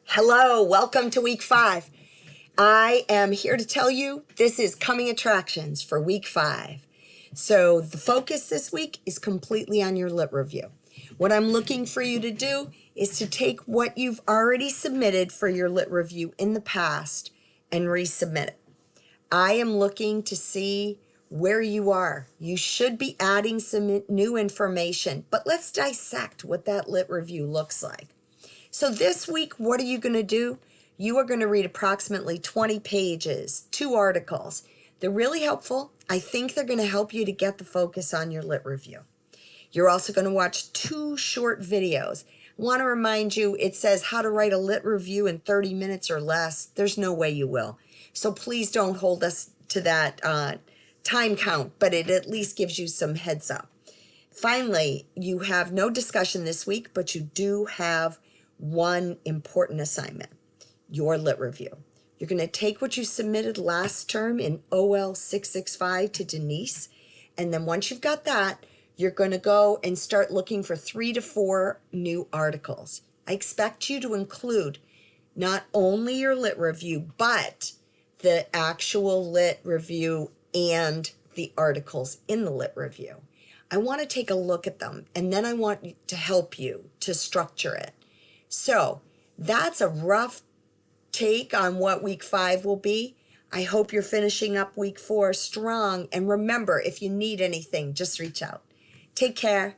Hello, welcome to week 5. I am here to tell you this is coming attractions for week 5. So the focus this week is completely on your lit review. What I'm looking for you to do is to take what you've already submitted for your lit review in the past and resubmit it. I am looking to see where you are. You should be adding some new information, but let's dissect what that lit review looks like. So this week, what are you going to do? You are going to read approximately 20 pages, 2 articles. They're really helpful. I think they're going to help you to get the focus on your lit review. You're also going to watch 2 short videos. I want to remind you, it says how to write a lit review in 30 minutes or less. There's no way you will. So please don't hold us to that time count, but it at least gives you some heads up. Finally, you have no discussion this week, but you do have one important assignment, your lit review. You're going to take what you submitted last term in OL695 to Denise, and then once you've got that, you're going to go and start looking for 3 to 4 new articles. I expect you to include not only your lit review, but the actual lit review and the articles in the lit review. I want to take a look at them, and then I want to help you to structure it. So that's a rough take on what week 5 will be. I hope you're finishing up week 4 strong. And remember, if you need anything, just reach out. Take care.